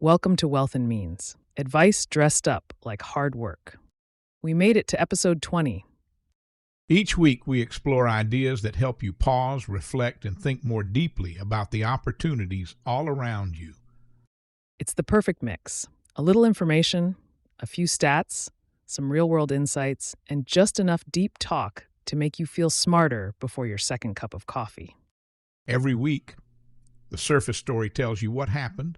Welcome to Wealth and Means. Advice dressed up like hard work. We made it to episode 20. Each week, we explore ideas that help you pause, reflect, and think more deeply about the opportunities all around you. It's the perfect mix. A little information, a few stats, some real-world insights, and just enough deep talk to make you feel smarter before your second cup of coffee. Every week, the surface story tells you what happened,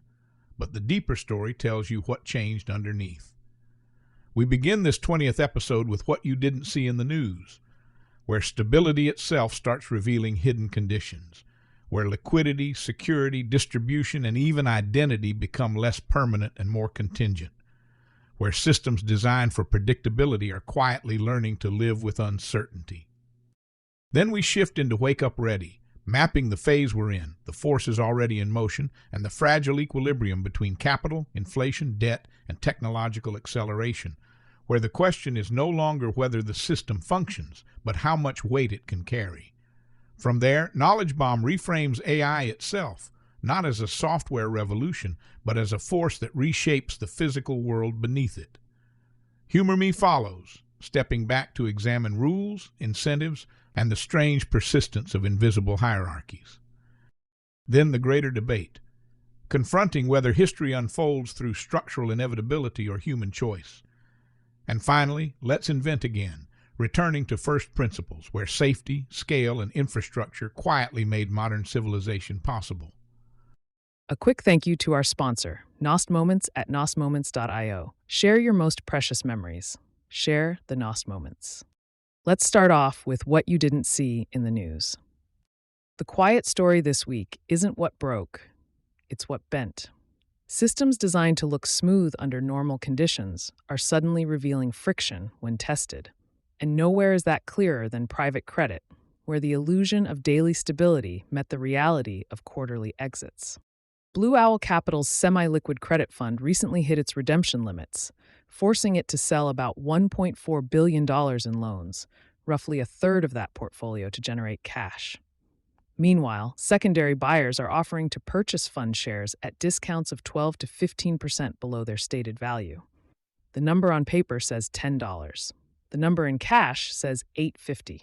but the deeper story tells you what changed underneath. We begin this 20th episode with what you didn't see in the news, where stability itself starts revealing hidden conditions, where liquidity, security, distribution, and even identity become less permanent and more contingent, where systems designed for predictability are quietly learning to live with uncertainty. Then we shift into Wake Up Ready, mapping the phase we're in, the forces already in motion, and the fragile equilibrium between capital, inflation, debt, and technological acceleration, where the question is no longer whether the system functions, but how much weight it can carry. From there, Knowledge Bomb reframes AI itself, not as a software revolution, but as a force that reshapes the physical world beneath it. Humor Me follows, stepping back to examine rules, incentives, and the strange persistence of invisible hierarchies. Then the greater debate, confronting whether history unfolds through structural inevitability or human choice. And finally, Let's Invent Again, returning to first principles where safety, scale, and infrastructure quietly made modern civilization possible. A quick thank you to our sponsor, Nost Moments at nostmoments.io. Share your most precious memories. Share the Nost Moments. Let's start off with what you didn't see in the news. The quiet story this week isn't what broke, it's what bent. Systems designed to look smooth under normal conditions are suddenly revealing friction when tested. And nowhere is that clearer than private credit, where the illusion of daily stability met the reality of quarterly exits. Blue Owl Capital's semi-liquid credit fund recently hit its redemption limits, forcing it to sell about $1.4 billion in loans, roughly a third of that portfolio to generate cash. Meanwhile, secondary buyers are offering to purchase fund shares at discounts of 12 to 15% below their stated value. The number on paper says $10. The number in cash says $8.50.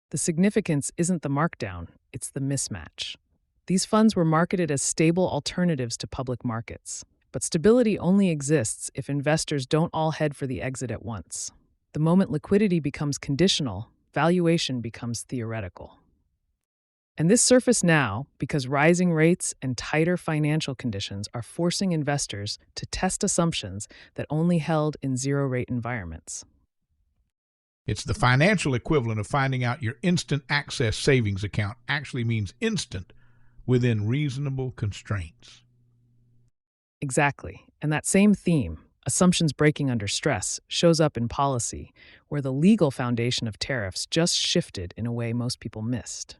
The significance isn't the markdown, it's the mismatch. These funds were marketed as stable alternatives to public markets. But stability only exists if investors don't all head for the exit at once. The moment liquidity becomes conditional, valuation becomes theoretical. And this surfaced now because rising rates and tighter financial conditions are forcing investors to test assumptions that only held in zero-rate environments. It's the financial equivalent of finding out your instant access savings account actually means instant within reasonable constraints. Exactly. And that same theme, assumptions breaking under stress, shows up in policy, where the legal foundation of tariffs just shifted in a way most people missed.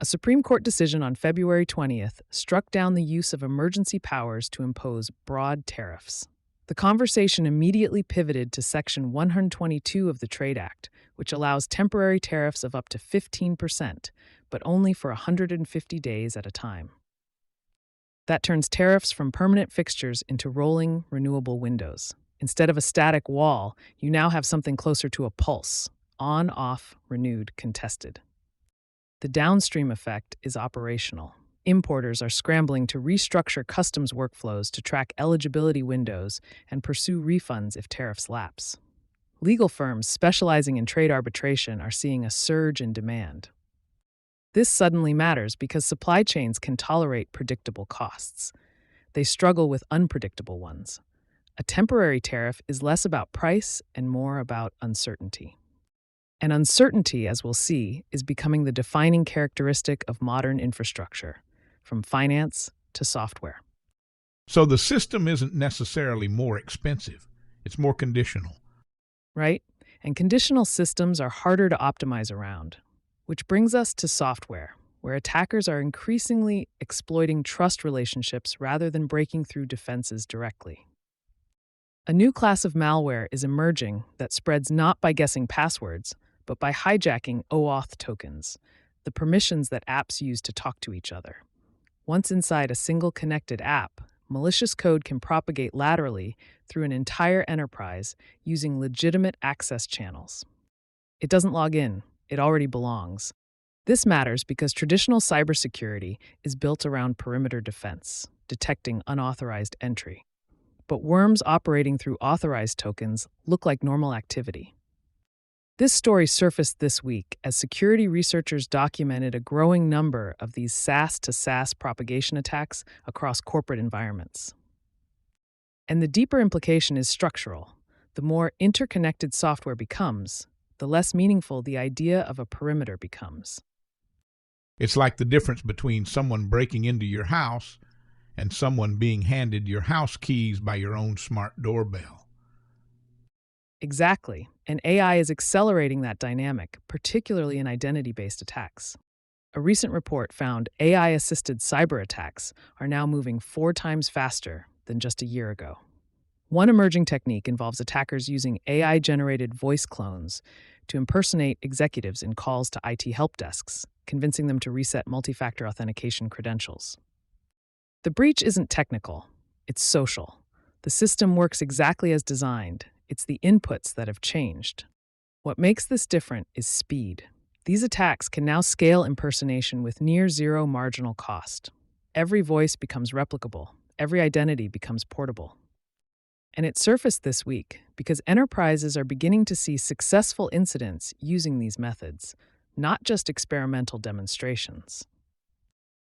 A Supreme Court decision on February 20th struck down the use of emergency powers to impose broad tariffs. The conversation immediately pivoted to Section 122 of the Trade Act, which allows temporary tariffs of up to 15%, but only for 150 days at a time. That turns tariffs from permanent fixtures into rolling, renewable windows. Instead of a static wall, you now have something closer to a pulse, on, off, renewed, contested. The downstream effect is operational. Importers are scrambling to restructure customs workflows to track eligibility windows and pursue refunds if tariffs lapse. Legal firms specializing in trade arbitration are seeing a surge in demand. This suddenly matters because supply chains can tolerate predictable costs. They struggle with unpredictable ones. A temporary tariff is less about price and more about uncertainty. And uncertainty, as we'll see, is becoming the defining characteristic of modern infrastructure, from finance to software. So the system isn't necessarily more expensive, it's more conditional. Right? And conditional systems are harder to optimize around. Which brings us to software, where attackers are increasingly exploiting trust relationships rather than breaking through defenses directly. A new class of malware is emerging that spreads not by guessing passwords, but by hijacking OAuth tokens, the permissions that apps use to talk to each other. Once inside a single connected app, malicious code can propagate laterally through an entire enterprise using legitimate access channels. It doesn't log in, it already belongs. This matters because traditional cybersecurity is built around perimeter defense, detecting unauthorized entry. But worms operating through authorized tokens look like normal activity. This story surfaced this week as security researchers documented a growing number of these SaaS to SaaS propagation attacks across corporate environments. And the deeper implication is structural. The more interconnected software becomes, the less meaningful the idea of a perimeter becomes. It's like the difference between someone breaking into your house and someone being handed your house keys by your own smart doorbell. Exactly, and AI is accelerating that dynamic, particularly in identity-based attacks. A recent report found AI-assisted cyber attacks are now moving 4 times faster than just a year ago. One emerging technique involves attackers using AI-generated voice clones to impersonate executives in calls to IT help desks, convincing them to reset multi-factor authentication credentials. The breach isn't technical, it's social. The system works exactly as designed. It's the inputs that have changed. What makes this different is speed. These attacks can now scale impersonation with near zero marginal cost. Every voice becomes replicable. Every identity becomes portable. And it surfaced this week because enterprises are beginning to see successful incidents using these methods, not just experimental demonstrations.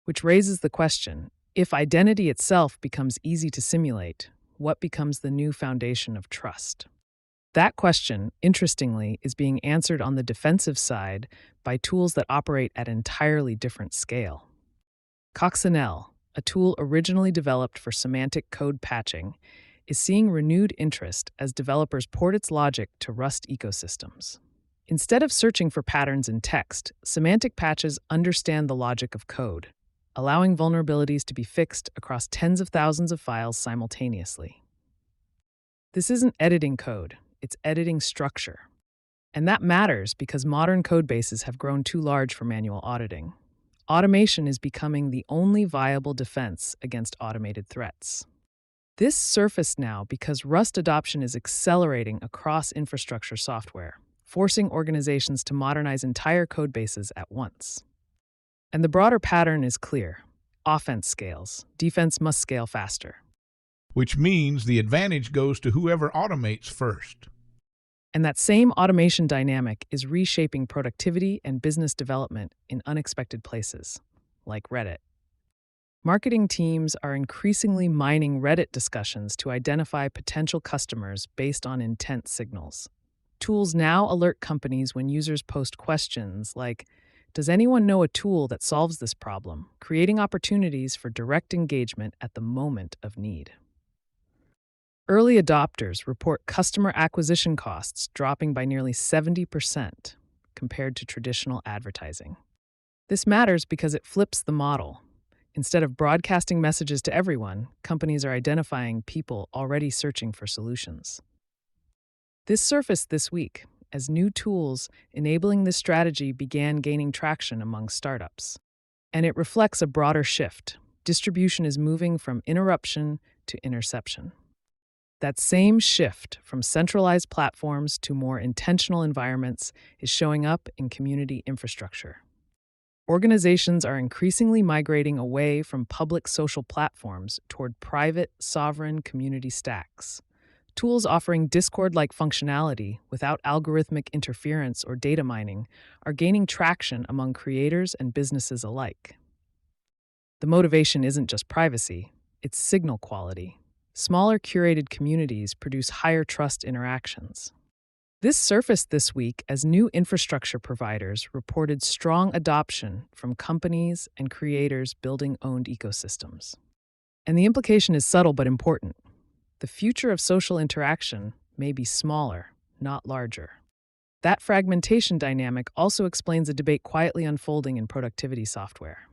Which raises the question, if identity itself becomes easy to simulate, what becomes the new foundation of trust? That question, interestingly, is being answered on the defensive side by tools that operate at entirely different scale. Conditional, a tool originally developed for semantic code patching, is seeing renewed interest as developers port its logic to Rust ecosystems. Instead of searching for patterns in text, semantic patches understand the logic of code, allowing vulnerabilities to be fixed across tens of thousands of files simultaneously. This isn't editing code, it's editing structure. And that matters because modern code bases have grown too large for manual auditing. Automation is becoming the only viable defense against automated threats. This surfaced now because Rust adoption is accelerating across infrastructure software, forcing organizations to modernize entire code bases at once. And the broader pattern is clear. Offense scales. Defense must scale faster. Which means the advantage goes to whoever automates first. And that same automation dynamic is reshaping productivity and business development in unexpected places, like Reddit. Marketing teams are increasingly mining Reddit discussions to identify potential customers based on intent signals. Tools now alert companies when users post questions like, "Does anyone know a tool that solves this problem?" creating opportunities for direct engagement at the moment of need. Early adopters report customer acquisition costs dropping by nearly 70% compared to traditional advertising. This matters because it flips the model. Instead of broadcasting messages to everyone, companies are identifying people already searching for solutions. This surfaced this week as new tools enabling this strategy began gaining traction among startups. And it reflects a broader shift. Distribution is moving from interruption to interception. That same shift from centralized platforms to more intentional environments is showing up in community infrastructure. Organizations are increasingly migrating away from public social platforms toward private, sovereign community stacks. Tools offering Discord-like functionality without algorithmic interference or data mining are gaining traction among creators and businesses alike. The motivation isn't just privacy, it's signal quality. Smaller curated communities produce higher trust interactions. This surfaced this week as new infrastructure providers reported strong adoption from companies and creators building owned ecosystems. And the implication is subtle but important. The future of social interaction may be smaller, not larger. That fragmentation dynamic also explains a debate quietly unfolding in productivity software.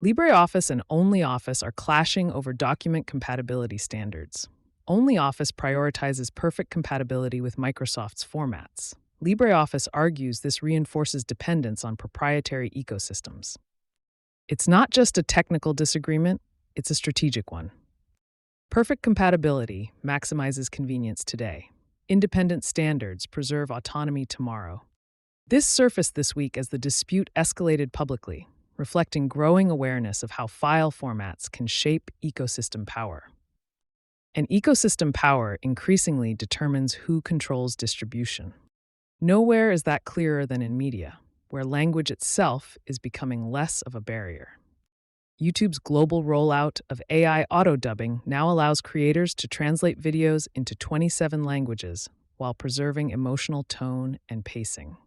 LibreOffice and OnlyOffice are clashing over document compatibility standards. OnlyOffice prioritizes perfect compatibility with Microsoft's formats. LibreOffice argues this reinforces dependence on proprietary ecosystems. It's not just a technical disagreement, It's a strategic one. Perfect compatibility maximizes convenience today. Independent standards preserve autonomy tomorrow. This surfaced this week as the dispute escalated publicly, reflecting growing awareness of how file formats can shape ecosystem power. And ecosystem power increasingly determines who controls distribution. Nowhere is that clearer than in media, where language itself is becoming less of a barrier. YouTube's global rollout of AI auto-dubbing now allows creators to translate videos into 27 languages while preserving emotional tone and pacing.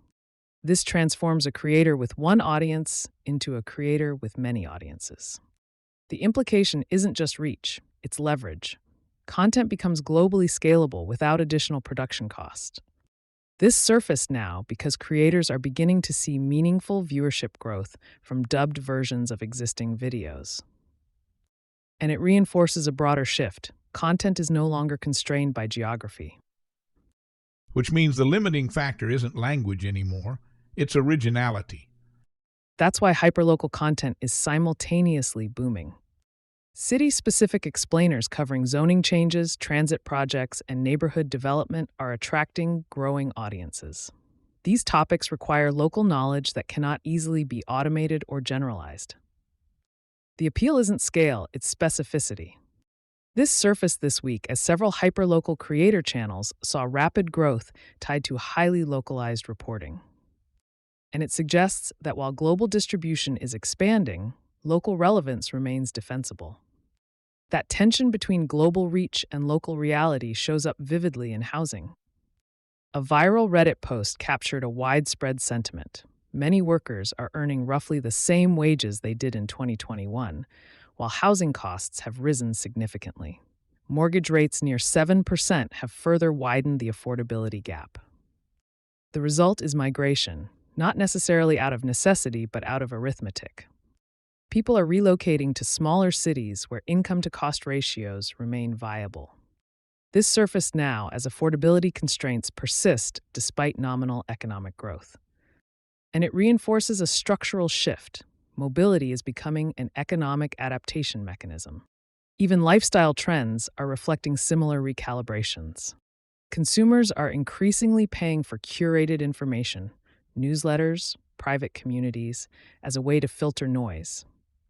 This transforms a creator with one audience into a creator with many audiences. The implication isn't just reach, it's leverage. Content becomes globally scalable without additional production cost. This surfaced now because creators are beginning to see meaningful viewership growth from dubbed versions of existing videos. And it reinforces a broader shift. Content is no longer constrained by geography. Which means the limiting factor isn't language anymore, it's originality. That's why hyperlocal content is simultaneously booming. City-specific explainers covering zoning changes, transit projects, and neighborhood development are attracting growing audiences. These topics require local knowledge that cannot easily be automated or generalized. The appeal isn't scale, it's specificity. This surfaced this week as several hyperlocal creator channels saw rapid growth tied to highly localized reporting. And it suggests that while global distribution is expanding, local relevance remains defensible. That tension between global reach and local reality shows up vividly in housing. A viral Reddit post captured a widespread sentiment. Many workers are earning roughly the same wages they did in 2021, while housing costs have risen significantly. Mortgage rates near 7% have further widened the affordability gap. The result is migration, not necessarily out of necessity but out of arithmetic. People are relocating to smaller cities where income-to-cost ratios remain viable. This surfaced now as affordability constraints persist despite nominal economic growth. And it reinforces a structural shift. Mobility is becoming an economic adaptation mechanism. Even lifestyle trends are reflecting similar recalibrations. Consumers are increasingly paying for curated information, newsletters, private communities, as a way to filter noise.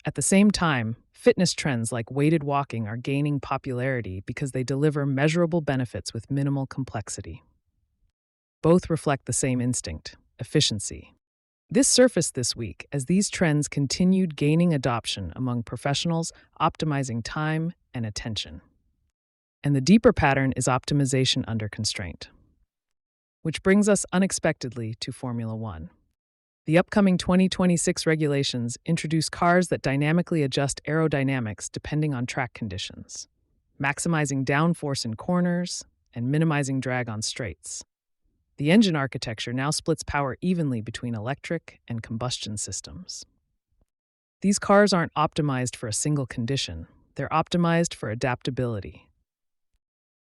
At the same time, fitness trends like weighted walking are gaining popularity because they deliver measurable benefits with minimal complexity. Both reflect the same instinct, efficiency. This surfaced this week as these trends continued gaining adoption among professionals optimizing time and attention. And the deeper pattern is optimization under constraint. Which brings us unexpectedly to Formula One. The upcoming 2026 regulations introduce cars that dynamically adjust aerodynamics depending on track conditions, maximizing downforce in corners and minimizing drag on straights. The engine architecture now splits power evenly between electric and combustion systems. These cars aren't optimized for a single condition, they're optimized for adaptability.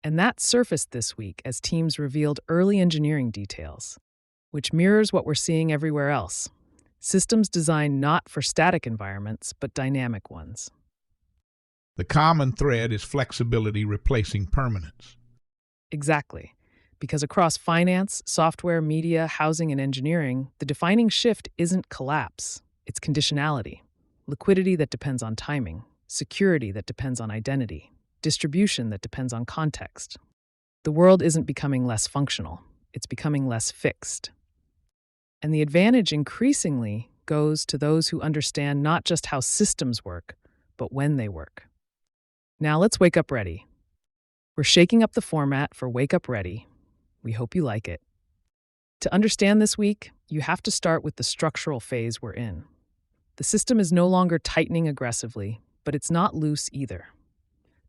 And that surfaced this week as teams revealed early engineering details, which mirrors what we're seeing everywhere else. Systems designed not for static environments, but dynamic ones. The common thread is flexibility replacing permanence. Exactly. Because across finance, software, media, housing, and engineering, the defining shift isn't collapse, it's conditionality. Liquidity that depends on timing, security that depends on identity, distribution that depends on context. The world isn't becoming less functional, it's becoming less fixed. And the advantage increasingly goes to those who understand not just how systems work, but when they work. Now let's wake up ready. We're shaking up the format for Wake Up Ready. We hope you like it. To understand this week, you have to start with the structural phase we're in. The system is no longer tightening aggressively, but it's not loose either.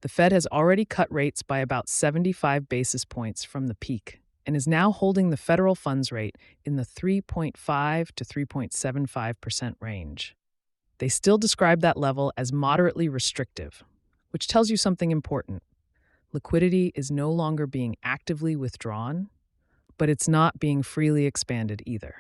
The Fed has already cut rates by about 75 basis points from the peak and is now holding the federal funds rate in the 3.5 to 3.75% range. They still describe that level as moderately restrictive, which tells you something important. Liquidity is no longer being actively withdrawn, but it's not being freely expanded either.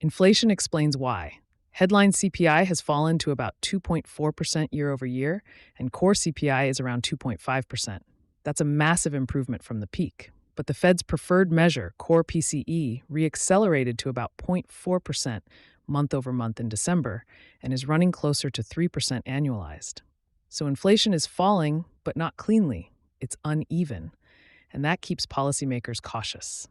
Inflation explains why. Headline CPI has fallen to about 2.4% year over year, and core CPI is around 2.5%. That's a massive improvement from the peak. But the Fed's preferred measure, core PCE, reaccelerated to about 0.4% month over month in December and is running closer to 3% annualized. So inflation is falling, but not cleanly. It's uneven, and that keeps policymakers cautious.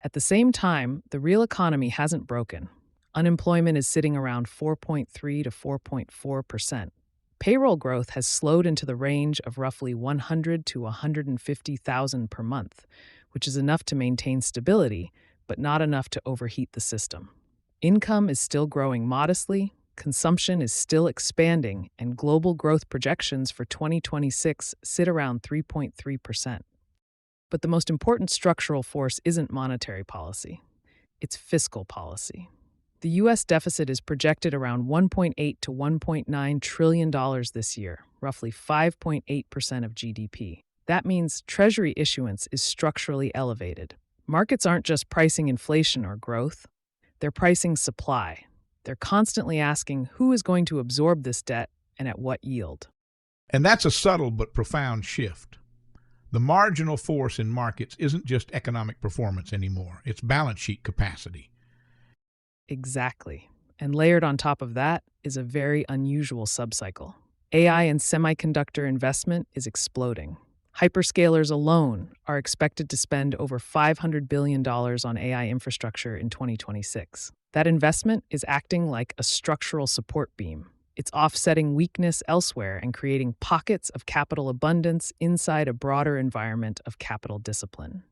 At the same time, the real economy hasn't broken. Unemployment is sitting around 4.3 to 4.4%. Payroll growth has slowed into the range of roughly 100 to 150,000 per month, which is enough to maintain stability, but not enough to overheat the system. Income is still growing modestly, consumption is still expanding, and global growth projections for 2026 sit around 3.3%. But the most important structural force isn't monetary policy, it's fiscal policy. The U.S. deficit is projected around $1.8 to $1.9 trillion this year, roughly 5.8% of GDP. That means Treasury issuance is structurally elevated. Markets aren't just pricing inflation or growth, they're pricing supply. They're constantly asking who is going to absorb this debt and at what yield. And that's a subtle but profound shift. The marginal force in markets isn't just economic performance anymore, it's balance sheet capacity. Exactly. And layered on top of that is a very unusual subcycle. AI and semiconductor investment is exploding. Hyperscalers alone are expected to spend over $500 billion on AI infrastructure in 2026. That investment is acting like a structural support beam. It's offsetting weakness elsewhere and creating pockets of capital abundance inside a broader environment of capital discipline.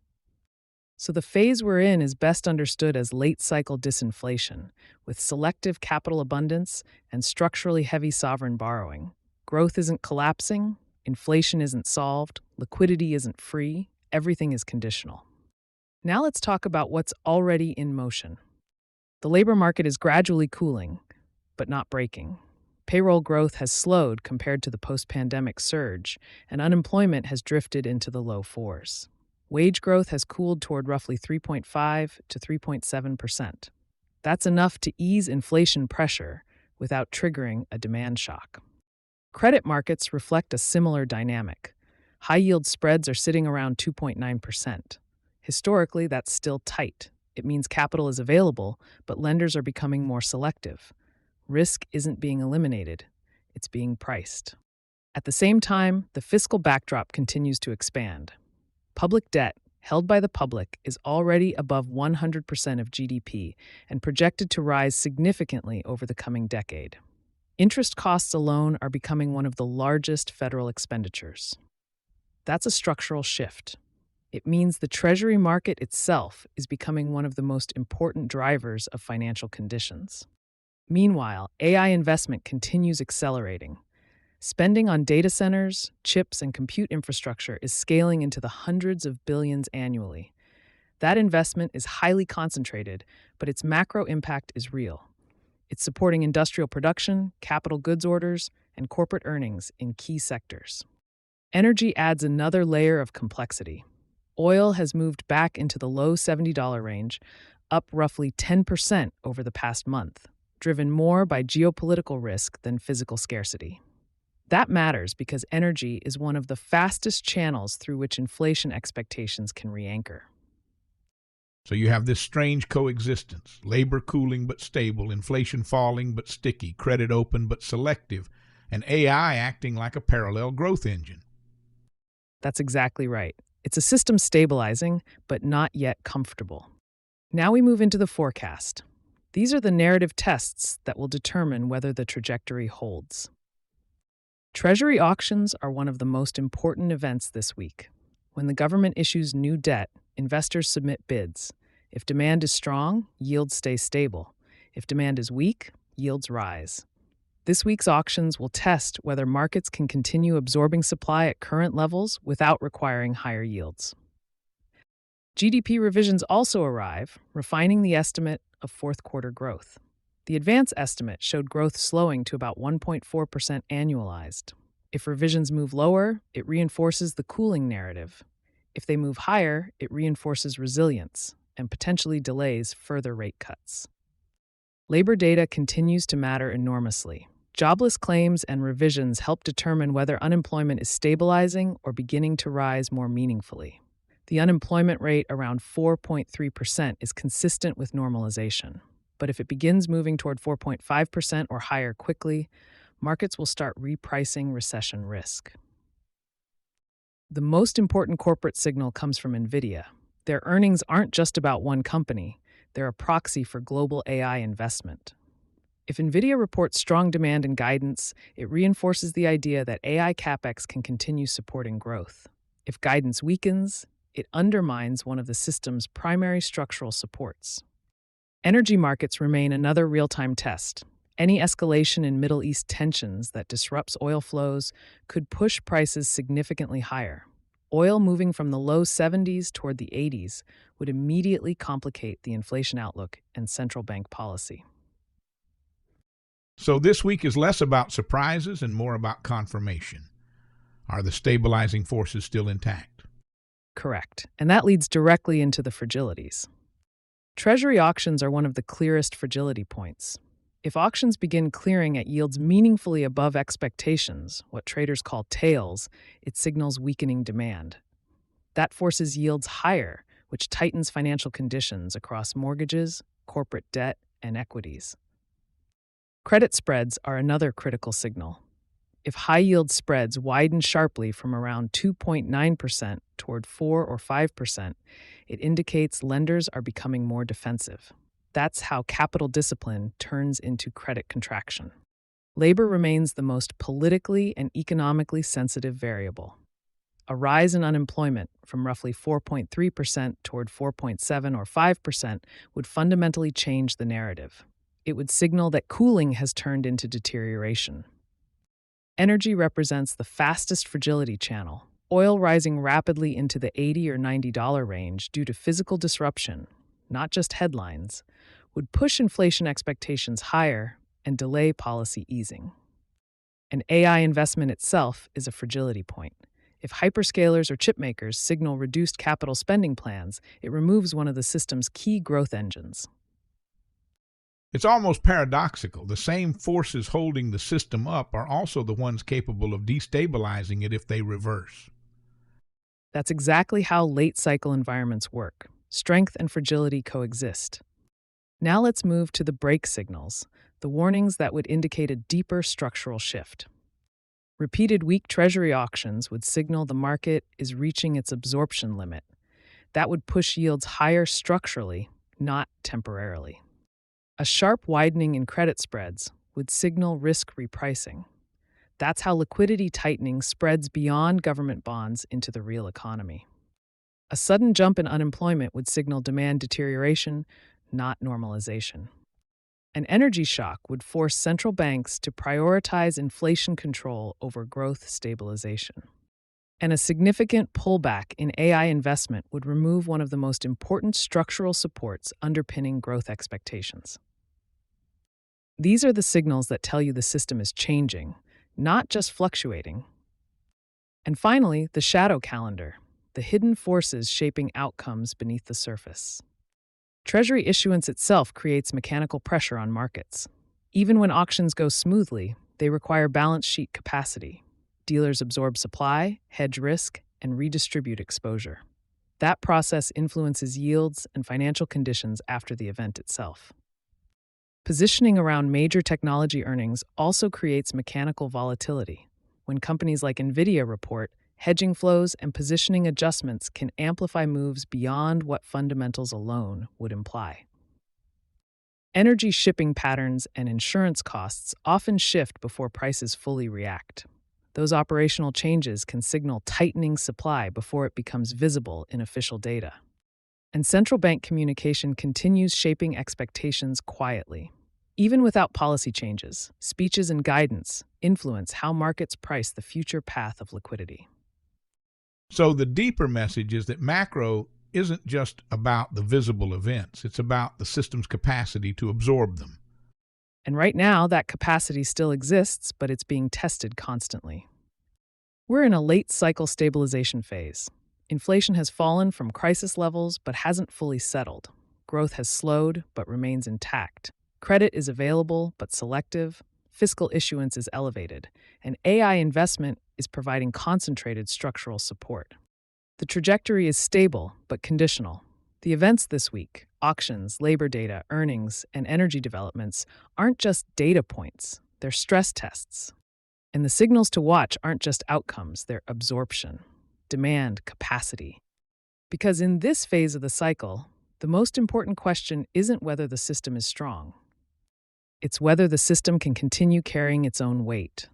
So the phase we're in is best understood as late-cycle disinflation, with selective capital abundance and structurally heavy sovereign borrowing. Growth isn't collapsing, inflation isn't solved, liquidity isn't free, everything is conditional. Now let's talk about what's already in motion. The labor market is gradually cooling, but not breaking. Payroll growth has slowed compared to the post-pandemic surge, and unemployment has drifted into the low fours. Wage growth has cooled toward roughly 3.5 to 3.7%. That's enough to ease inflation pressure without triggering a demand shock. Credit markets reflect a similar dynamic. High-yield spreads are sitting around 2.9%. Historically, that's still tight. It means capital is available, but lenders are becoming more selective. Risk isn't being eliminated, it's being priced. At the same time, the fiscal backdrop continues to expand. Public debt, held by the public, is already above 100% of GDP and projected to rise significantly over the coming decade. Interest costs alone are becoming one of the largest federal expenditures. That's a structural shift. It means the Treasury market itself is becoming one of the most important drivers of financial conditions. Meanwhile, AI investment continues accelerating. Spending on data centers, chips, and compute infrastructure is scaling into the hundreds of billions annually. That investment is highly concentrated, but its macro impact is real. It's supporting industrial production, capital goods orders, and corporate earnings in key sectors. Energy adds another layer of complexity. Oil has moved back into the low $70 range, up roughly 10% over the past month, driven more by geopolitical risk than physical scarcity. That matters because energy is one of the fastest channels through which inflation expectations can re-anchor. So you have this strange coexistence: labor cooling but stable, inflation falling but sticky, credit open but selective, and AI acting like a parallel growth engine. That's exactly right. It's a system stabilizing, but not yet comfortable. Now we move into the forecast. These are the narrative tests that will determine whether the trajectory holds. Treasury auctions are one of the most important events this week. When the government issues new debt, investors submit bids. If demand is strong, yields stay stable. If demand is weak, yields rise. This week's auctions will test whether markets can continue absorbing supply at current levels without requiring higher yields. GDP revisions also arrive, refining the estimate of fourth quarter growth. The advance estimate showed growth slowing to about 1.4% annualized. If revisions move lower, it reinforces the cooling narrative. If they move higher, it reinforces resilience and potentially delays further rate cuts. Labor data continues to matter enormously. Jobless claims and revisions help determine whether unemployment is stabilizing or beginning to rise more meaningfully. The unemployment rate around 4.3% is consistent with normalization. But if it begins moving toward 4.5% or higher quickly, markets will start repricing recession risk. The most important corporate signal comes from NVIDIA. Their earnings aren't just about one company, they're a proxy for global AI investment. If NVIDIA reports strong demand and guidance, it reinforces the idea that AI capex can continue supporting growth. If guidance weakens, it undermines one of the system's primary structural supports. Energy markets remain another real-time test. Any escalation in Middle East tensions that disrupts oil flows could push prices significantly higher. Oil moving from the low 70s toward the 80s would immediately complicate the inflation outlook and central bank policy. So this week is less about surprises and more about confirmation. Are the stabilizing forces still intact? Correct. And that leads directly into the fragilities. Treasury auctions are one of the clearest fragility points. If auctions begin clearing at yields meaningfully above expectations, what traders call tails, it signals weakening demand. That forces yields higher, which tightens financial conditions across mortgages, corporate debt, and equities. Credit spreads are another critical signal. If high-yield spreads widen sharply from around 2.9% toward 4 or 5%, it indicates lenders are becoming more defensive. That's how capital discipline turns into credit contraction. Labor remains the most politically and economically sensitive variable. A rise in unemployment from roughly 4.3% toward 4.7 or 5% would fundamentally change the narrative. It would signal that cooling has turned into deterioration. Energy represents the fastest fragility channel. Oil rising rapidly into the $80 or $90 range due to physical disruption, not just headlines, would push inflation expectations higher and delay policy easing. And AI investment itself is a fragility point. If hyperscalers or chipmakers signal reduced capital spending plans, it removes one of the system's key growth engines. It's almost paradoxical. The same forces holding the system up are also the ones capable of destabilizing it if they reverse. That's exactly how late-cycle environments work. Strength and fragility coexist. Now let's move to the break signals, the warnings that would indicate a deeper structural shift. Repeated weak Treasury auctions would signal the market is reaching its absorption limit. That would push yields higher structurally, not temporarily. A sharp widening in credit spreads would signal risk repricing. That's how liquidity tightening spreads beyond government bonds into the real economy. A sudden jump in unemployment would signal demand deterioration, not normalization. An energy shock would force central banks to prioritize inflation control over growth stabilization. And a significant pullback in AI investment would remove one of the most important structural supports underpinning growth expectations. These are the signals that tell you the system is changing, not just fluctuating. And finally, the shadow calendar, the hidden forces shaping outcomes beneath the surface. Treasury issuance itself creates mechanical pressure on markets. Even when auctions go smoothly, they require balance sheet capacity. Dealers absorb supply, hedge risk, and redistribute exposure. That process influences yields and financial conditions after the event itself. Positioning around major technology earnings also creates mechanical volatility. When companies like NVIDIA report, hedging flows and positioning adjustments can amplify moves beyond what fundamentals alone would imply. Energy shipping patterns and insurance costs often shift before prices fully react. Those operational changes can signal tightening supply before it becomes visible in official data. And central bank communication continues shaping expectations quietly. Even without policy changes, speeches and guidance influence how markets price the future path of liquidity. So the deeper message is that macro isn't just about the visible events, it's about the system's capacity to absorb them. And right now, that capacity still exists, but it's being tested constantly. We're in a late cycle stabilization phase. Inflation has fallen from crisis levels but hasn't fully settled. Growth has slowed but remains intact. Credit is available but selective, fiscal issuance is elevated, and AI investment is providing concentrated structural support. The trajectory is stable but conditional. The events this week, auctions, labor data, earnings, and energy developments, aren't just data points, they're stress tests. And the signals to watch aren't just outcomes, they're absorption, demand, capacity. Because in this phase of the cycle, the most important question isn't whether the system is strong. It's whether the system can continue carrying its own weight.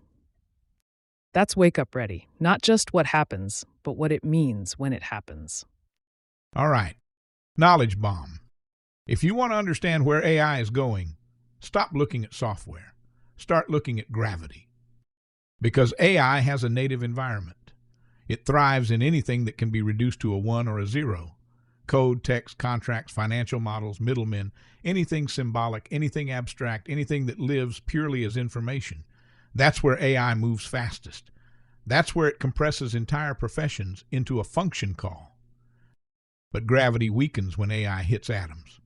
That's Wake Up Ready, not just what happens, but what it means when it happens. All right, knowledge bomb. If you want to understand where AI is going, stop looking at software. Start looking at gravity. Because AI has a native environment. It thrives in anything that can be reduced to a 1 or a 0. Code, text, contracts, financial models, middlemen, anything symbolic, anything abstract, anything that lives purely as information. That's where AI moves fastest. That's where it compresses entire professions into a function call. But gravity weakens when AI hits atoms.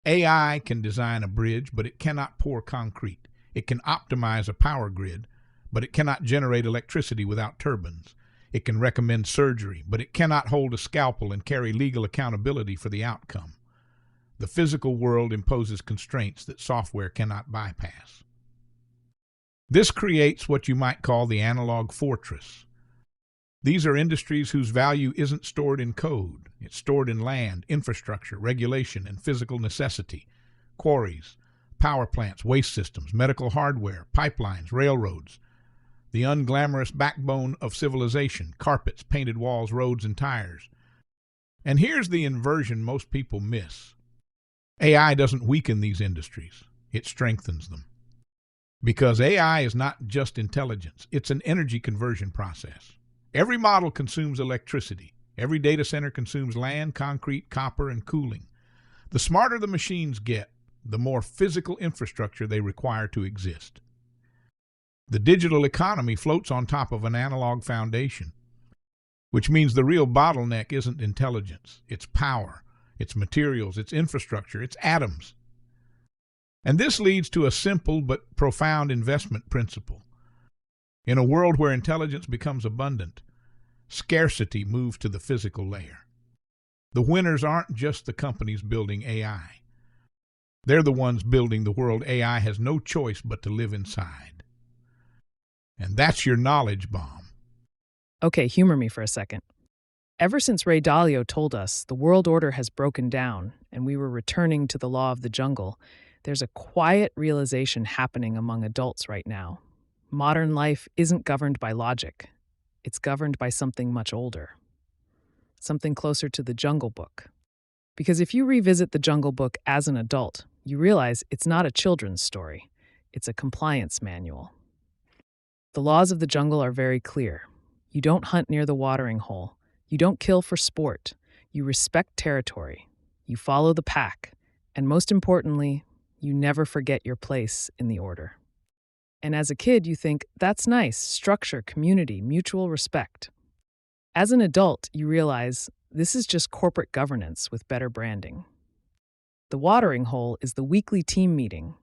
AI can design a bridge, but it cannot pour concrete. It can optimize a power grid, but it cannot generate electricity without turbines. It can recommend surgery, but it cannot hold a scalpel and carry legal accountability for the outcome. The physical world imposes constraints that software cannot bypass. This creates what you might call the analog fortress. These are industries whose value isn't stored in code. It's stored in land, infrastructure, regulation, and physical necessity. Quarries, power plants, waste systems, medical hardware, pipelines, railroads. The unglamorous backbone of civilization, carpets, painted walls, roads, and tires. And here's the inversion most people miss. AI doesn't weaken these industries. It strengthens them. Because AI is not just intelligence, it's an energy conversion process. Every model consumes electricity. Every data center consumes land, concrete, copper, and cooling. The smarter the machines get, the more physical infrastructure they require to exist. The digital economy floats on top of an analog foundation, which means the real bottleneck isn't intelligence, it's power, it's materials, it's infrastructure, it's atoms. And this leads to a simple but profound investment principle. In a world where intelligence becomes abundant, scarcity moves to the physical layer. The winners aren't just the companies building AI. They're the ones building the world AI has no choice but to live inside. And that's your knowledge bomb. Okay, humor me for a second. Ever since Ray Dalio told us the world order has broken down and we were returning to the law of the jungle, there's a quiet realization happening among adults right now. Modern life isn't governed by logic. It's governed by something much older. Something closer to the Jungle Book. Because if you revisit the Jungle Book as an adult, you realize it's not a children's story. It's a compliance manual. The laws of the jungle are very clear. You don't hunt near the watering hole. You don't kill for sport. You respect territory. You follow the pack. And most importantly, you never forget your place in the order. And as a kid, you think, that's nice, structure, community, mutual respect. As an adult, you realize this is just corporate governance with better branding. The watering hole is the weekly team meeting.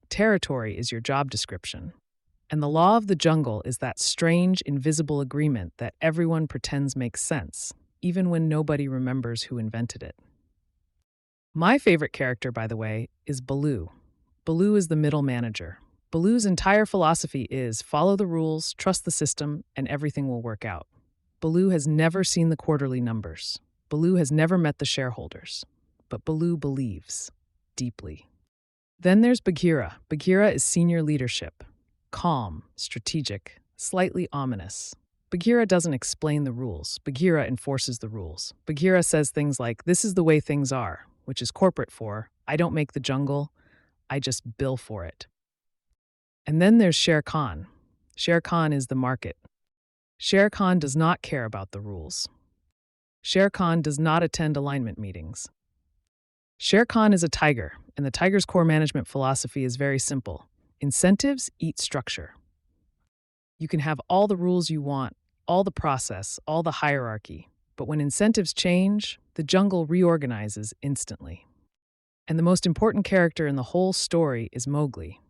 Territory is your job description. And the law of the jungle is that strange, invisible agreement that everyone pretends makes sense, even when nobody remembers who invented it. My favorite character, by the way, is Baloo. Baloo is the middle manager. Baloo's entire philosophy is follow the rules, trust the system, and everything will work out. Baloo has never seen the quarterly numbers. Baloo has never met the shareholders. But Baloo believes, deeply. Then there's Bagheera. Bagheera is senior leadership. Calm, strategic, slightly ominous. Bagheera doesn't explain the rules. Bagheera enforces the rules. Bagheera says things like, this is the way things are, which is corporate for, I don't make the jungle, I just bill for it. And then there's Shere Khan. Shere Khan is the market. Shere Khan does not care about the rules. Shere Khan does not attend alignment meetings. Shere Khan is a tiger, and the tiger's core management philosophy is very simple. Incentives eat structure. You can have all the rules you want, all the process, all the hierarchy, but when incentives change, the jungle reorganizes instantly. And the most important character in the whole story is Mowgli,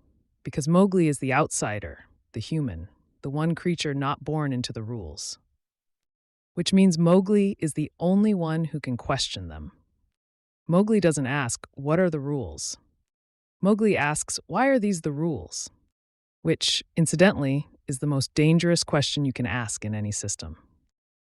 because Mowgli is the outsider, the human, the one creature not born into the rules. Which means Mowgli is the only one who can question them. Mowgli doesn't ask, "What are the rules?" Mowgli asks, "Why are these the rules?" Which, incidentally, is the most dangerous question you can ask in any system.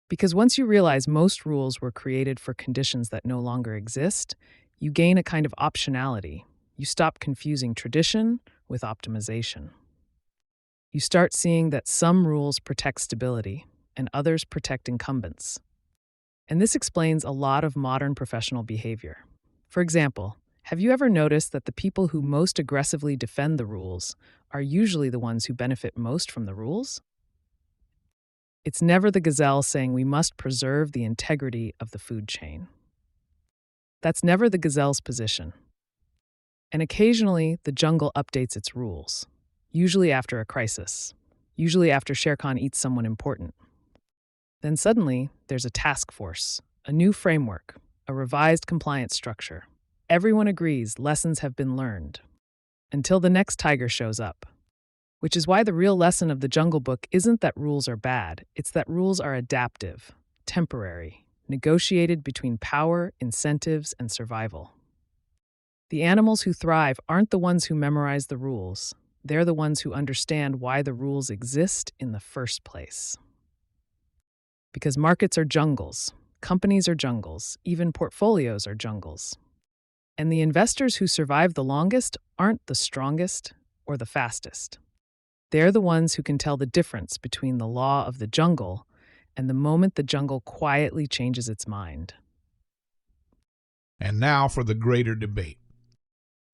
Because once you realize most rules were created for conditions that no longer exist, you gain a kind of optionality. You stop confusing tradition with optimization. You start seeing that some rules protect stability and others protect incumbents. And this explains a lot of modern professional behavior. For example, have you ever noticed that the people who most aggressively defend the rules are usually the ones who benefit most from the rules? It's never the gazelle saying we must preserve the integrity of the food chain. That's never the gazelle's position. And occasionally, the jungle updates its rules, usually after a crisis, usually after Shere Khan eats someone important. Then suddenly, there's a task force, a new framework, a revised compliance structure. Everyone agrees lessons have been learned, until the next tiger shows up. Which is why the real lesson of the Jungle Book isn't that rules are bad, it's that rules are adaptive, temporary, negotiated between power, incentives, and survival. The animals who thrive aren't the ones who memorize the rules. They're the ones who understand why the rules exist in the first place. Because markets are jungles, companies are jungles, even portfolios are jungles. And the investors who survive the longest aren't the strongest or the fastest. They're the ones who can tell the difference between the law of the jungle and the moment the jungle quietly changes its mind. And now for the greater debate.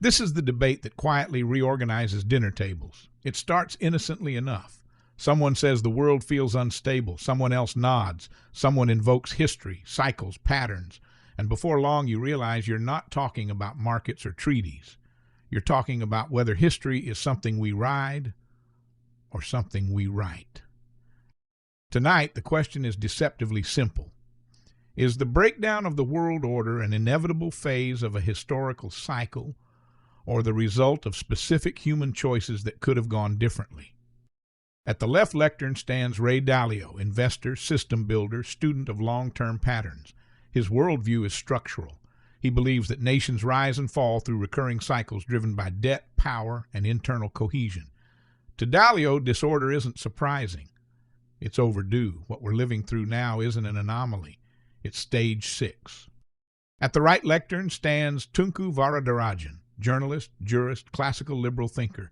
This is the debate that quietly reorganizes dinner tables. It starts innocently enough. Someone says the world feels unstable. Someone else nods. Someone invokes history, cycles, patterns. And before long, you realize you're not talking about markets or treaties. You're talking about whether history is something we ride or something we write. Tonight, the question is deceptively simple. Is the breakdown of the world order an inevitable phase of a historical cycle, or the result of specific human choices that could have gone differently? At the left lectern stands Ray Dalio, investor, system builder, student of long-term patterns. His worldview is structural. He believes that nations rise and fall through recurring cycles driven by debt, power, and internal cohesion. To Dalio, disorder isn't surprising. It's overdue. What we're living through now isn't an anomaly. It's stage 6. At the right lectern stands Tunku Varadarajan, journalist, jurist, classical liberal thinker.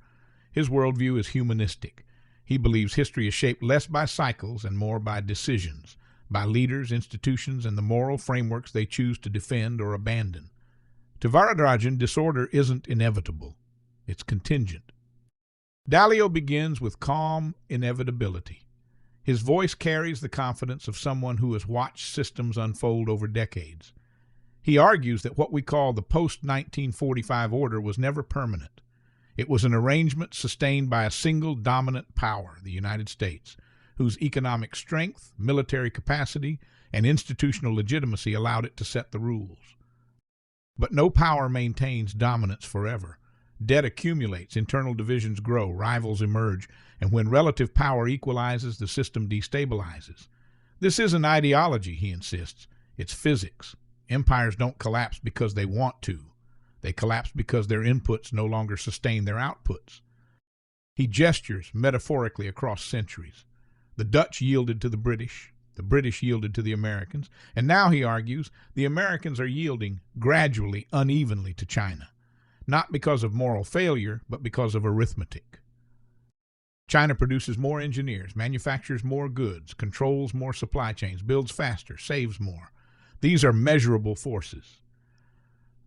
His worldview is humanistic. He believes history is shaped less by cycles and more by decisions, by leaders, institutions, and the moral frameworks they choose to defend or abandon. To Varadarajan, disorder isn't inevitable. It's contingent. Dalio begins with calm inevitability. His voice carries the confidence of someone who has watched systems unfold over decades. He argues that what we call the post-1945 order was never permanent. It was an arrangement sustained by a single dominant power, the United States, whose economic strength, military capacity, and institutional legitimacy allowed it to set the rules. But no power maintains dominance forever. Debt accumulates, internal divisions grow, rivals emerge, and when relative power equalizes, the system destabilizes. This isn't ideology, he insists. It's physics. Empires don't collapse because they want to. They collapse because their inputs no longer sustain their outputs. He gestures metaphorically across centuries. The Dutch yielded to the British yielded to the Americans, and now, he argues, the Americans are yielding gradually, unevenly to China. Not because of moral failure, but because of arithmetic. China produces more engineers, manufactures more goods, controls more supply chains, builds faster, saves more. These are measurable forces.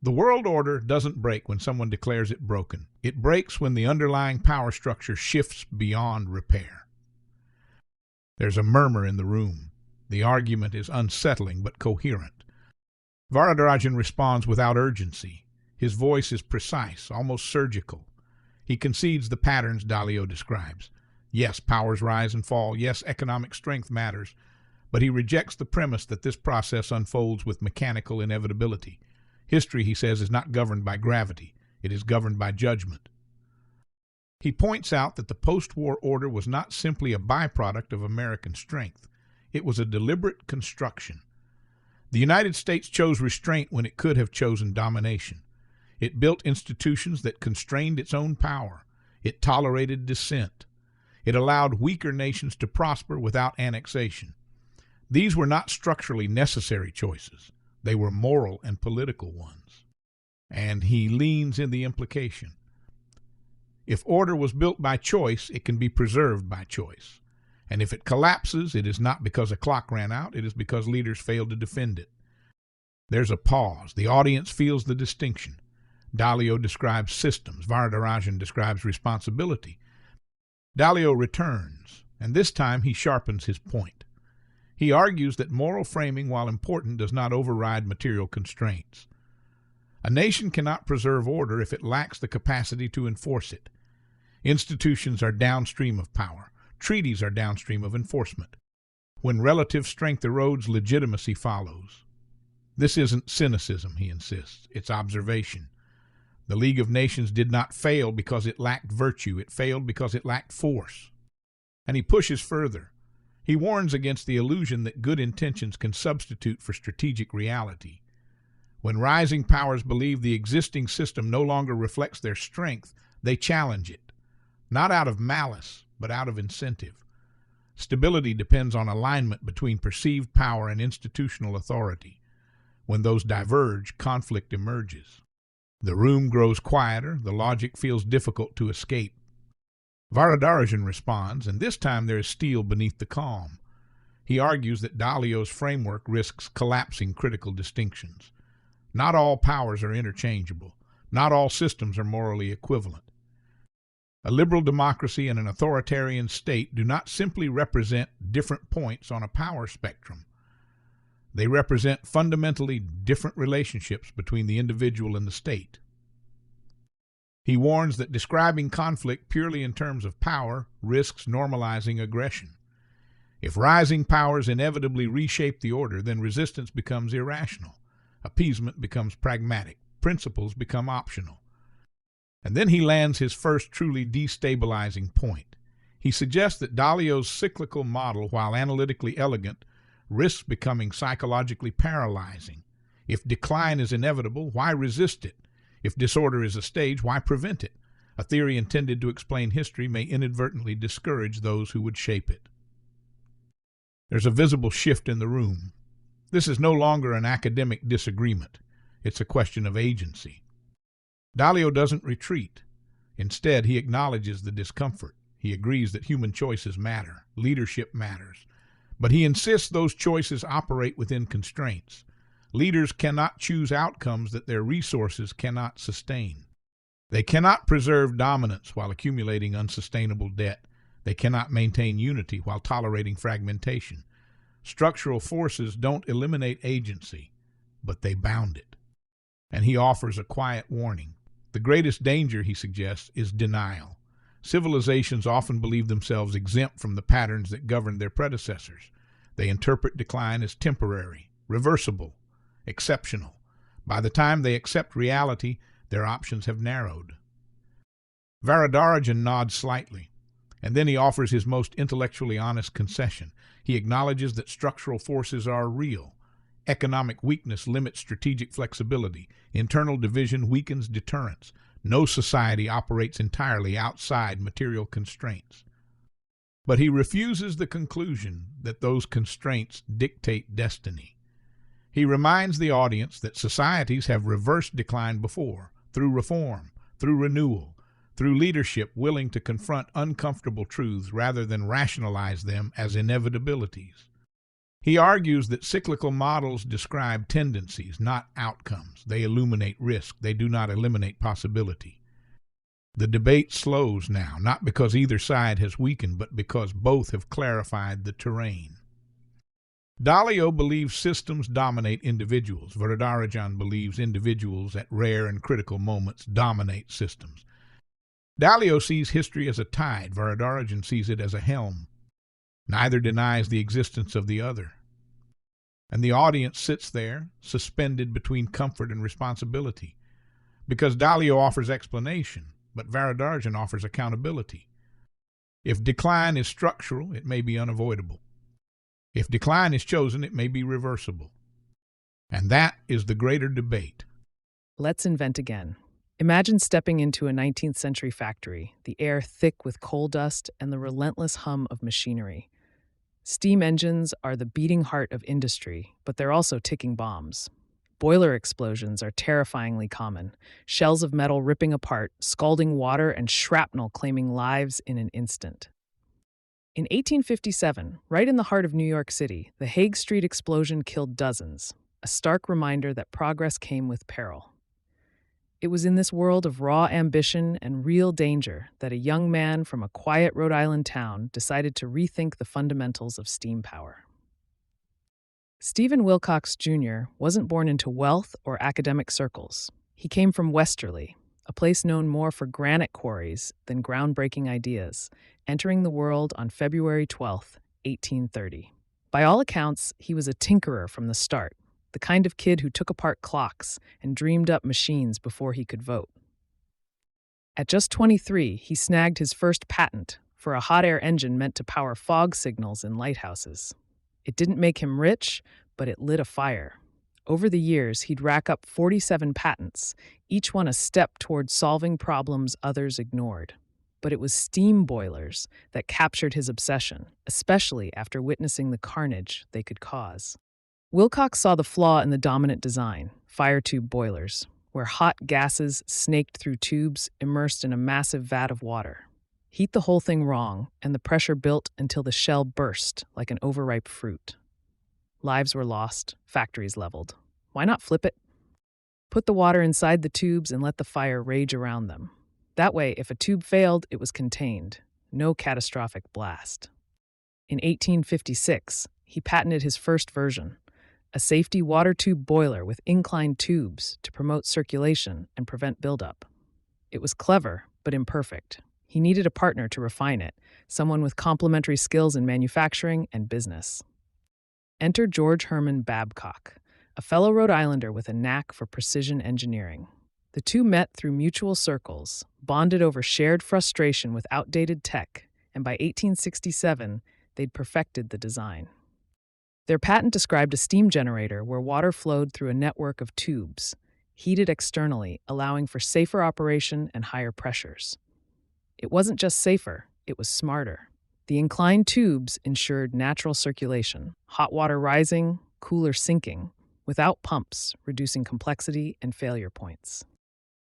The world order doesn't break when someone declares it broken. It breaks when the underlying power structure shifts beyond repair. There's a murmur in the room. The argument is unsettling but coherent. Varadarajan responds without urgency. His voice is precise, almost surgical. He concedes the patterns Dalio describes. Yes, powers rise and fall. Yes, economic strength matters. But he rejects the premise that this process unfolds with mechanical inevitability. History, he says, is not governed by gravity. It is governed by judgment. He points out that the post-war order was not simply a byproduct of American strength. It was a deliberate construction. The United States chose restraint when it could have chosen domination. It built institutions that constrained its own power. It tolerated dissent. It allowed weaker nations to prosper without annexation. These were not structurally necessary choices. They were moral and political ones. And he leans in the implication. If order was built by choice, it can be preserved by choice. And if it collapses, it is not because a clock ran out, it is because leaders failed to defend it. There's a pause. The audience feels the distinction. Dalio describes systems. Varadarajan describes responsibility. Dalio returns, and this time he sharpens his point. He argues that moral framing, while important, does not override material constraints. A nation cannot preserve order if it lacks the capacity to enforce it. Institutions are downstream of power. Treaties are downstream of enforcement. When relative strength erodes, legitimacy follows. This isn't cynicism, he insists. It's observation. The League of Nations did not fail because it lacked virtue. It failed because it lacked force. And he pushes further. He warns against the illusion that good intentions can substitute for strategic reality. When rising powers believe the existing system no longer reflects their strength, they challenge it, not out of malice, but out of incentive. Stability depends on alignment between perceived power and institutional authority. When those diverge, conflict emerges. The room grows quieter, the logic feels difficult to escape. Varadarajan responds, and this time there is steel beneath the calm. He argues that Dalio's framework risks collapsing critical distinctions. Not all powers are interchangeable. Not all systems are morally equivalent. A liberal democracy and an authoritarian state do not simply represent different points on a power spectrum. They represent fundamentally different relationships between the individual and the state. He warns that describing conflict purely in terms of power risks normalizing aggression. If rising powers inevitably reshape the order, then resistance becomes irrational. Appeasement becomes pragmatic. Principles become optional. And then he lands his first truly destabilizing point. He suggests that Dalio's cyclical model, while analytically elegant, risks becoming psychologically paralyzing. If decline is inevitable, why resist it? If disorder is a stage, why prevent it? A theory intended to explain history may inadvertently discourage those who would shape it. There's a visible shift in the room. This is no longer an academic disagreement. It's a question of agency. Dalio doesn't retreat. Instead, he acknowledges the discomfort. He agrees that human choices matter, leadership matters. But he insists those choices operate within constraints. Leaders cannot choose outcomes that their resources cannot sustain. They cannot preserve dominance while accumulating unsustainable debt. They cannot maintain unity while tolerating fragmentation. Structural forces don't eliminate agency, but they bound it. And he offers a quiet warning. The greatest danger, he suggests, is denial. Civilizations often believe themselves exempt from the patterns that governed their predecessors. They interpret decline as temporary, reversible, exceptional. By the time they accept reality, their options have narrowed. Varadarajan nods slightly, and then he offers his most intellectually honest concession. He acknowledges that structural forces are real. Economic weakness limits strategic flexibility. Internal division weakens deterrence. No society operates entirely outside material constraints. But he refuses the conclusion that those constraints dictate destiny. He reminds the audience that societies have reversed decline before, through reform, through renewal, through leadership willing to confront uncomfortable truths rather than rationalize them as inevitabilities. He argues that cyclical models describe tendencies, not outcomes. They illuminate risk. They do not eliminate possibility. The debate slows now, not because either side has weakened, but because both have clarified the terrain. Dalio believes systems dominate individuals. Varadarajan believes individuals at rare and critical moments dominate systems. Dalio sees history as a tide. Varadarajan sees it as a helm. Neither denies the existence of the other. And the audience sits there, suspended between comfort and responsibility. Because Dalio offers explanation, but Varadarjan offers accountability. If decline is structural, it may be unavoidable. If decline is chosen, it may be reversible. And that is the greater debate. Let's invent again. Imagine stepping into a 19th century factory, the air thick with coal dust and the relentless hum of machinery. Steam engines are the beating heart of industry, but they're also ticking bombs. Boiler explosions are terrifyingly common, shells of metal ripping apart, scalding water, and shrapnel claiming lives in an instant. In 1857, right in the heart of New York City, the Hague Street explosion killed dozens, a stark reminder that progress came with peril. It was in this world of raw ambition and real danger that a young man from a quiet Rhode Island town decided to rethink the fundamentals of steam power. Stephen Wilcox Jr. wasn't born into wealth or academic circles. He came from Westerly, a place known more for granite quarries than groundbreaking ideas, entering the world on February 12, 1830. By all accounts, he was a tinkerer from the start, the kind of kid who took apart clocks and dreamed up machines before he could vote. At just 23, he snagged his first patent for a hot air engine meant to power fog signals in lighthouses. It didn't make him rich, but it lit a fire. Over the years, he'd rack up 47 patents, each one a step toward solving problems others ignored. But it was steam boilers that captured his obsession, especially after witnessing the carnage they could cause. Wilcox saw the flaw in the dominant design, fire tube boilers, where hot gases snaked through tubes immersed in a massive vat of water. Heat the whole thing wrong, and the pressure built until the shell burst like an overripe fruit. Lives were lost, factories leveled. Why not flip it? Put the water inside the tubes and let the fire rage around them. That way, if a tube failed, it was contained. No catastrophic blast. In 1856, he patented his first version, a safety water tube boiler with inclined tubes to promote circulation and prevent buildup. It was clever, but imperfect. He needed a partner to refine it, someone with complementary skills in manufacturing and business. Enter George Herman Babcock, a fellow Rhode Islander with a knack for precision engineering. The two met through mutual circles, bonded over shared frustration with outdated tech, and by 1867, they'd perfected the design. Their patent described a steam generator where water flowed through a network of tubes, heated externally, allowing for safer operation and higher pressures. It wasn't just safer, it was smarter. The inclined tubes ensured natural circulation, hot water rising, cooler sinking, without pumps, reducing complexity and failure points.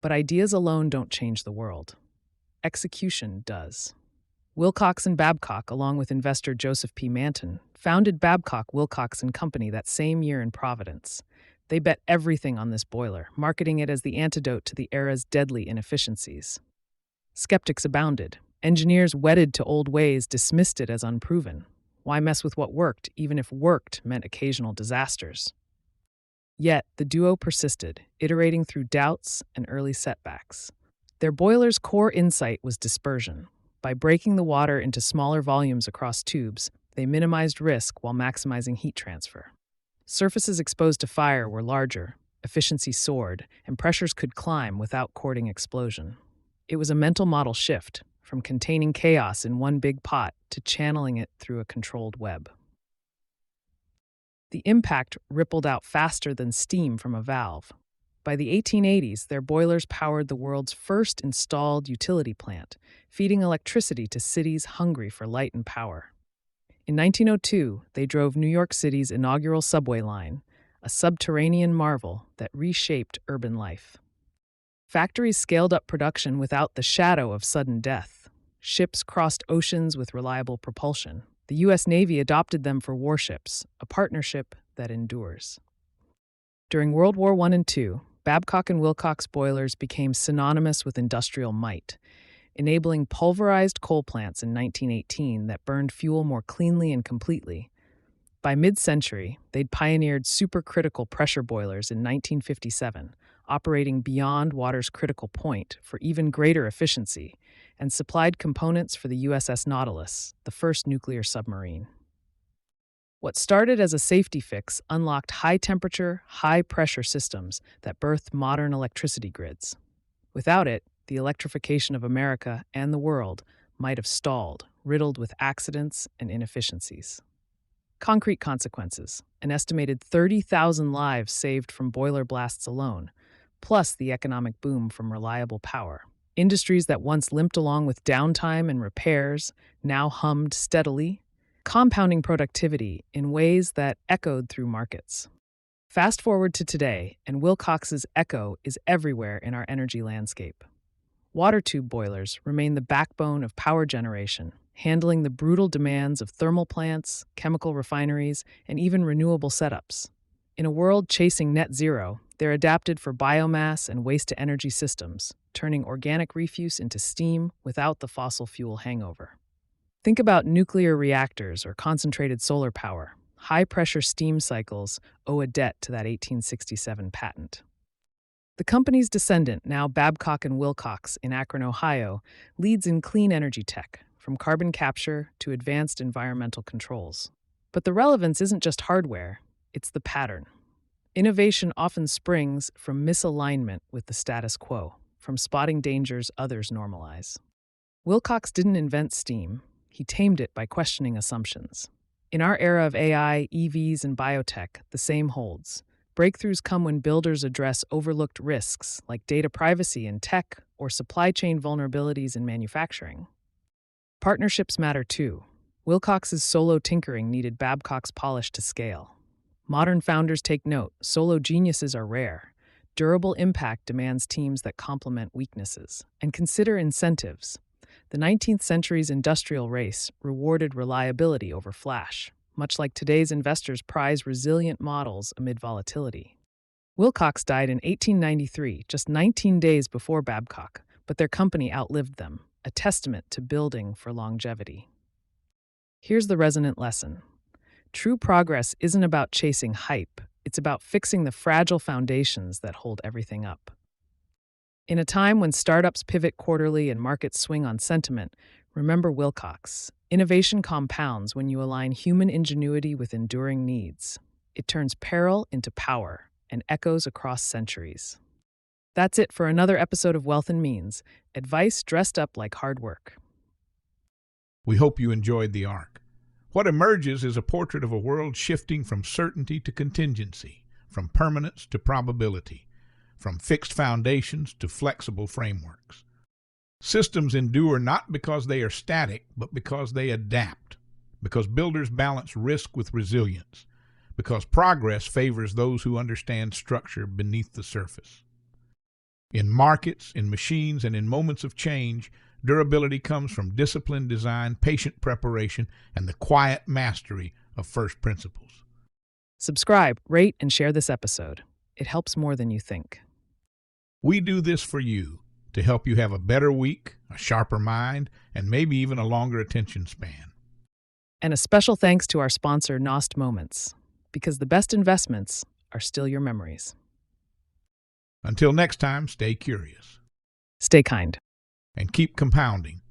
But ideas alone don't change the world. Execution does. Wilcox and Babcock, along with investor Joseph P. Manton, founded Babcock, Wilcox and Company that same year in Providence. They bet everything on this boiler, marketing it as the antidote to the era's deadly inefficiencies. Skeptics abounded. Engineers wedded to old ways dismissed it as unproven. Why mess with what worked, even if worked meant occasional disasters? Yet, the duo persisted, iterating through doubts and early setbacks. Their boiler's core insight was dispersion. By breaking the water into smaller volumes across tubes, they minimized risk while maximizing heat transfer. Surfaces exposed to fire were larger, efficiency soared, and pressures could climb without courting explosion. It was a mental model shift, from containing chaos in one big pot to channeling it through a controlled web. The impact rippled out faster than steam from a valve. By the 1880s, their boilers powered the world's first installed utility plant, feeding electricity to cities hungry for light and power. In 1902, they drove New York City's inaugural subway line, a subterranean marvel that reshaped urban life. Factories scaled up production without the shadow of sudden death. Ships crossed oceans with reliable propulsion. The U.S. Navy adopted them for warships, a partnership that endures. During World War I and II, Babcock and Wilcox boilers became synonymous with industrial might, enabling pulverized coal plants in 1918 that burned fuel more cleanly and completely. By mid-century, they'd pioneered supercritical pressure boilers in 1957, operating beyond water's critical point for even greater efficiency, and supplied components for the USS Nautilus, the first nuclear submarine. What started as a safety fix unlocked high temperature, high pressure systems that birthed modern electricity grids. Without it, the electrification of America and the world might have stalled, riddled with accidents and inefficiencies. Concrete consequences: an estimated 30,000 lives saved from boiler blasts alone, plus the economic boom from reliable power. Industries that once limped along with downtime and repairs now hummed steadily, compounding productivity in ways that echoed through markets. Fast forward to today, and Wilcox's echo is everywhere in our energy landscape. Water tube boilers remain the backbone of power generation, handling the brutal demands of thermal plants, chemical refineries, and even renewable setups. In a world chasing net zero, they're adapted for biomass and waste-to-energy systems, turning organic refuse into steam without the fossil fuel hangover. Think about nuclear reactors or concentrated solar power. High-pressure steam cycles owe a debt to that 1867 patent. The company's descendant, now Babcock and Wilcox in Akron, Ohio, leads in clean energy tech, from carbon capture to advanced environmental controls. But the relevance isn't just hardware, it's the pattern. Innovation often springs from misalignment with the status quo, from spotting dangers others normalize. Wilcox didn't invent steam, he tamed it by questioning assumptions. In our era of AI, EVs, and biotech, the same holds. Breakthroughs come when builders address overlooked risks like data privacy in tech or supply chain vulnerabilities in manufacturing. Partnerships matter too. Wilcox's solo tinkering needed Babcock's polish to scale. Modern founders take note, solo geniuses are rare. Durable impact demands teams that complement weaknesses. And consider incentives. The 19th century's industrial race rewarded reliability over flash, much like today's investors prize resilient models amid volatility. Wilcox died in 1893, just 19 days before Babcock, but their company outlived them, a testament to building for longevity. Here's the resonant lesson. True progress isn't about chasing hype, it's about fixing the fragile foundations that hold everything up. In a time when startups pivot quarterly and markets swing on sentiment, remember Wilcox. Innovation compounds when you align human ingenuity with enduring needs. It turns peril into power and echoes across centuries. That's it for another episode of Wealth and Means, advice dressed up like hard work. We hope you enjoyed the arc. What emerges is a portrait of a world shifting from certainty to contingency, from permanence to probability, from fixed foundations to flexible frameworks. Systems endure not because they are static, but because they adapt, because builders balance risk with resilience, because progress favors those who understand structure beneath the surface. In markets, in machines, and in moments of change, durability comes from disciplined design, patient preparation, and the quiet mastery of first principles. Subscribe, rate, and share this episode. It helps more than you think. We do this for you to help you have a better week, a sharper mind, and maybe even a longer attention span. And a special thanks to our sponsor, Nost Moments, because the best investments are still your memories. Until next time, stay curious. Stay kind. And keep compounding